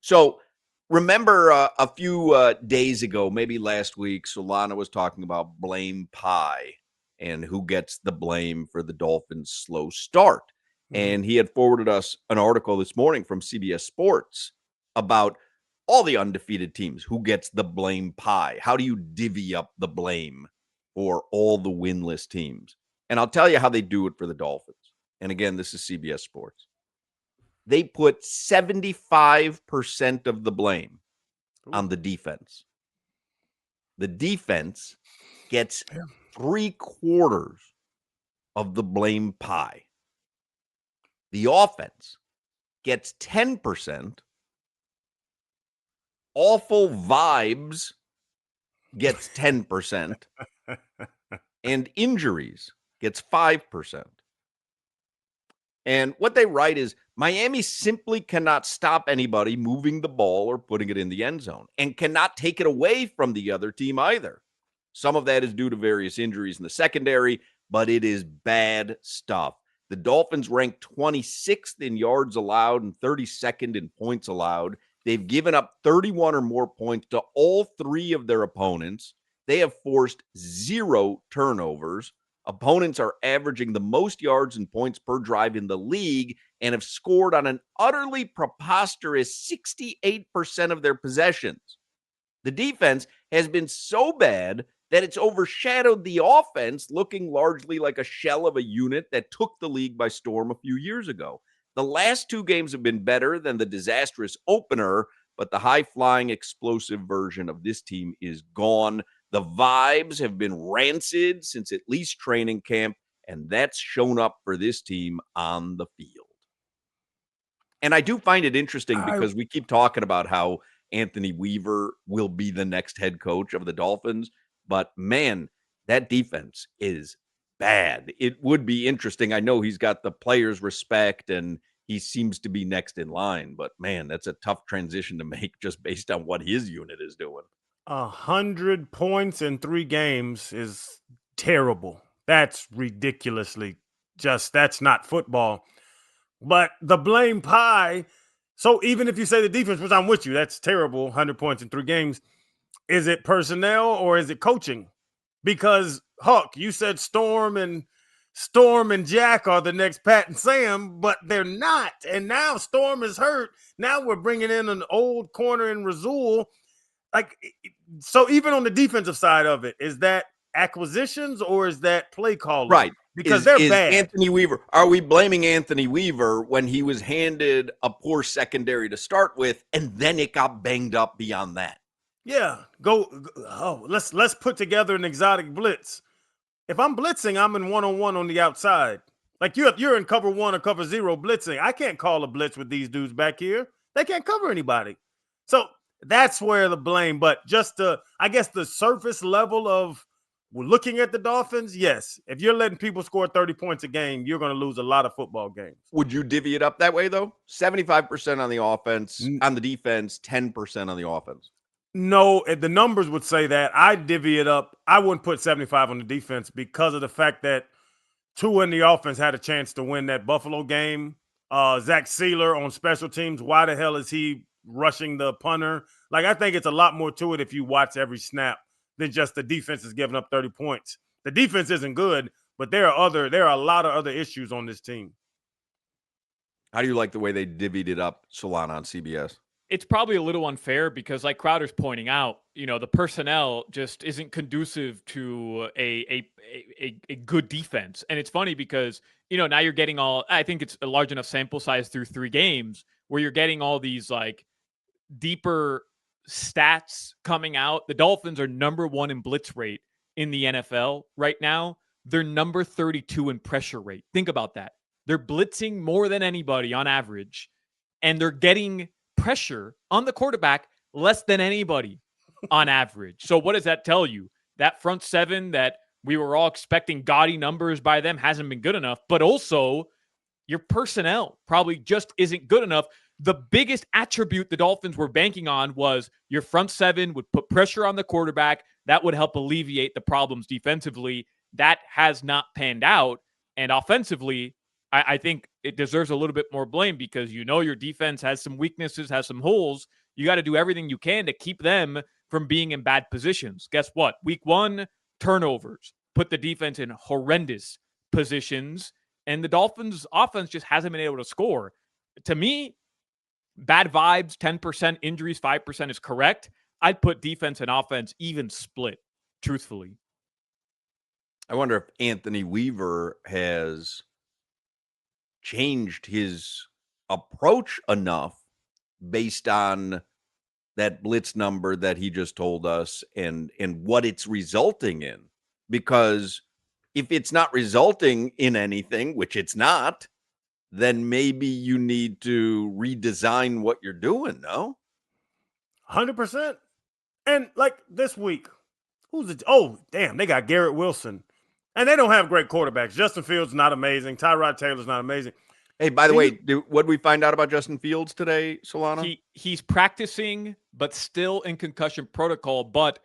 So remember a few days ago, maybe last week, Solana was talking about blame pie and who gets the blame for the Dolphins' slow start. And he had forwarded us an article this morning from CBS Sports about all the undefeated teams. Who gets the blame pie? How do you divvy up the blame for all the winless teams? And I'll tell you how they do it for the Dolphins. And again, this is CBS Sports. They put 75% of the blame on the defense. The defense gets 3/4 of the blame pie. The offense gets 10%. Awful vibes gets 10%. And injuries gets 5%. And what they write is Miami simply cannot stop anybody moving the ball or putting it in the end zone and cannot take it away from the other team either. Some of that is due to various injuries in the secondary, but it is bad stuff. The Dolphins rank 26th in yards allowed and 32nd in points allowed. They've given up 31 or more points to all three of their opponents. They have forced 0 turnovers. Opponents are averaging the most yards and points per drive in the league and have scored on an utterly preposterous 68% of their possessions. The defense has been so bad that it's overshadowed the offense, looking largely like a shell of a unit that took the league by storm a few years ago. The last 2 games have been better than the disastrous opener, but the high-flying, explosive version of this team is gone. The vibes have been rancid since at least training camp, and that's shown up for this team on the field. And I do find it interesting because we keep talking about how Anthony Weaver will be the next head coach of the Dolphins, but man, that defense is bad. It would be interesting. I know he's got the players' respect and he seems to be next in line, but man, that's a tough transition to make just based on what his unit is doing. 100 points in 3 games is terrible. That's ridiculously that's not football. But the blame pie. So even if you say the defense, which I'm with you, that's terrible, 100 points in 3 games. Is it personnel or is it coaching? Because Huck, you said Storm and Jack are the next Pat and Sam, but they're not. And now Storm is hurt. Now we're bringing in an old corner in Razul. So even on the defensive side of it, is that acquisitions or is that play calling? Right. Because they're bad. Anthony Weaver, are we blaming Anthony Weaver when he was handed a poor secondary to start with and then it got banged up beyond that? Yeah. Let's put together an exotic blitz. If I'm blitzing, I'm in one-on-one on the outside. Like you're in cover 1 or cover 0 blitzing. I can't call a blitz with these dudes back here. They can't cover anybody. So that's where the blame, but just I guess the surface level of looking at the Dolphins, yes. If you're letting people score 30 points a game, you're going to lose a lot of football games. Would you divvy it up that way, though? 75% on the offense, on the defense, 10% on the offense. No, the numbers would say that. I'd divvy it up. I wouldn't put 75 on the defense because of the fact that Tua in the offense had a chance to win that Buffalo game. Zach Sealer on special teams. Why the hell is he rushing the punter? I think it's a lot more to it if you watch every snap than just the defense is giving up 30 points. The defense isn't good, but there are a lot of other issues on this team. How do you like the way they divvied it up, Solana, on CBS? It's probably a little unfair because, like Crowder's pointing out, the personnel just isn't conducive to a good defense. And it's funny because, now you're getting I think it's a large enough sample size through 3 games where you're getting all these deeper stats coming out. The Dolphins are number 1 in blitz rate in the NFL right now. They're number 32 in pressure rate. Think about that. They're blitzing more than anybody on average, and they're getting pressure on the quarterback less than anybody on average. So what does that tell you? That front 7 that we were all expecting gaudy numbers by them hasn't been good enough, but also your personnel probably just isn't good enough. The biggest attribute the Dolphins were banking on was your front 7 would put pressure on the quarterback. That would help alleviate the problems defensively. That has not panned out. And offensively, I think it deserves a little bit more blame because your defense has some weaknesses, has some holes. You got to do everything you can to keep them from being in bad positions. Guess what? Week 1, turnovers put the defense in horrendous positions, and the Dolphins' offense just hasn't been able to score. To me, bad vibes, 10%, injuries, 5% is correct. I'd put defense and offense even split, truthfully. I wonder if Anthony Weaver has changed his approach enough based on that blitz number that he just told us and what it's resulting in. Because if it's not resulting in anything, which it's not, then maybe you need to redesign what you're doing, no? 100%. And like this week, oh, damn, they got Garrett Wilson. And they don't have great quarterbacks. Justin Fields not amazing. Tyrod Taylor's not amazing. Hey, by the way, what did we find out about Justin Fields today, Solana? He's practicing, but still in concussion protocol. But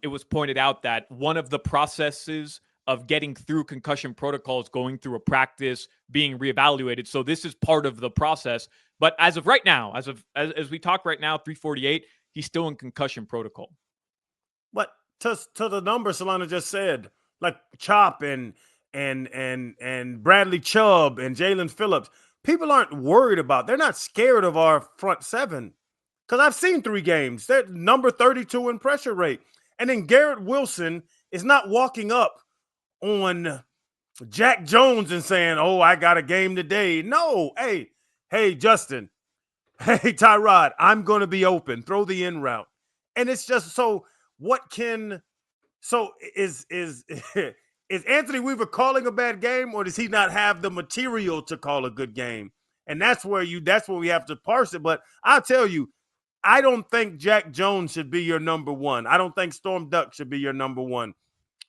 it was pointed out that one of the processes of getting through concussion protocol is going through a practice, being reevaluated. So this is part of the process. But as of right now, as we talk right now, 3:48, he's still in concussion protocol. But to the number Solana just said, like Chop and Bradley Chubb and Jalen Phillips, people aren't worried about. They're not scared of our front seven because I've seen 3 games. They're number 32 in pressure rate, and then Garrett Wilson is not walking up on Jack Jones and saying, "Oh, I got a game today." No, hey, Justin, hey, Tyrod, I'm going to be open. Throw the in route, and it's just so. What can so is is Anthony Weaver calling a bad game, or does he not have the material to call a good game? And that's where we have to parse it. But I'll tell you, I don't think Jack Jones should be your number 1. I don't think Storm Duck should be your number 1.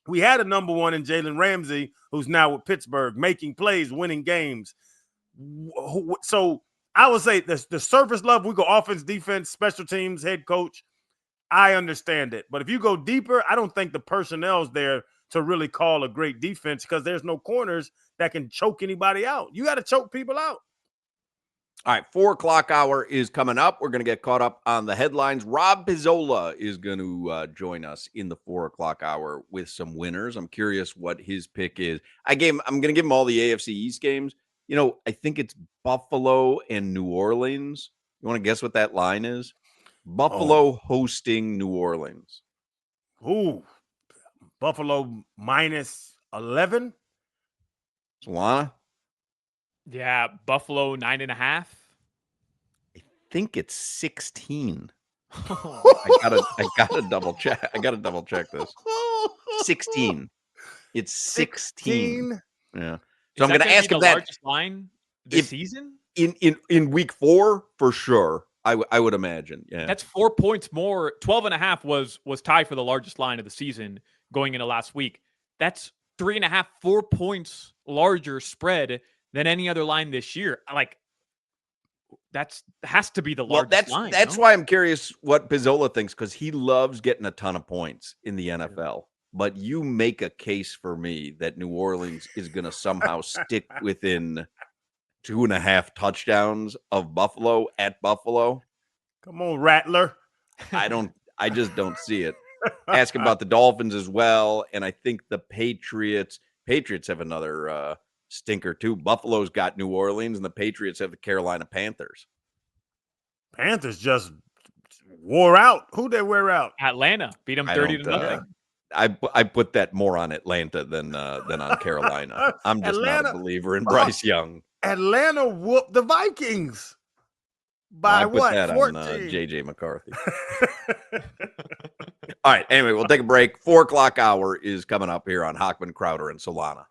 We had a number 1 in Jalen Ramsey, who's now with Pittsburgh, making plays, winning games. So I would say the surface level, we go offense, defense, special teams, head coach. I understand it. But if you go deeper, I don't think the personnel's there to really call a great defense because there's no corners that can choke anybody out. You got to choke people out. All right, 4 o'clock hour is coming up. We're going to get caught up on the headlines. Rob Pizzola is going to join us in the 4 o'clock hour with some winners. I'm curious what his pick is. I'm going to give him all the AFC East games. I think it's Buffalo and New Orleans. You want to guess what that line is? Buffalo hosting New Orleans. Ooh, Buffalo minus 11. Solana? Yeah, Buffalo 9.5. I think it's 16. I gotta double check. I gotta double check this. 16. It's 16. Yeah. So I'm going to ask him that. Largest line this season in week 4 for sure. I would imagine. Yeah. That's 4 points more. 12.5 was tied for the largest line of the season going into last week. That's 3.5, 4 points larger spread than any other line this year. Like has to be the largest line. That's why I'm curious what Pizzola thinks, because he loves getting a ton of points in the NFL. Yeah. But you make a case for me that New Orleans is going to somehow stick within 2.5 touchdowns of Buffalo at Buffalo. Come on, Rattler. I just don't see it. Ask about the Dolphins as well. And I think the Patriots have another stinker too. Buffalo's got New Orleans and the Patriots have the Carolina Panthers. Panthers just wore out. Who they wear out? Atlanta beat them 30-0. I put that more on Atlanta than on Carolina. I'm just not a believer in Bryce Young. Atlanta whooped the Vikings by what? That 14. On JJ McCarthy. All right. Anyway, we'll take a break. 4 o'clock hour is coming up here on Hochman, Crowder, and Solana.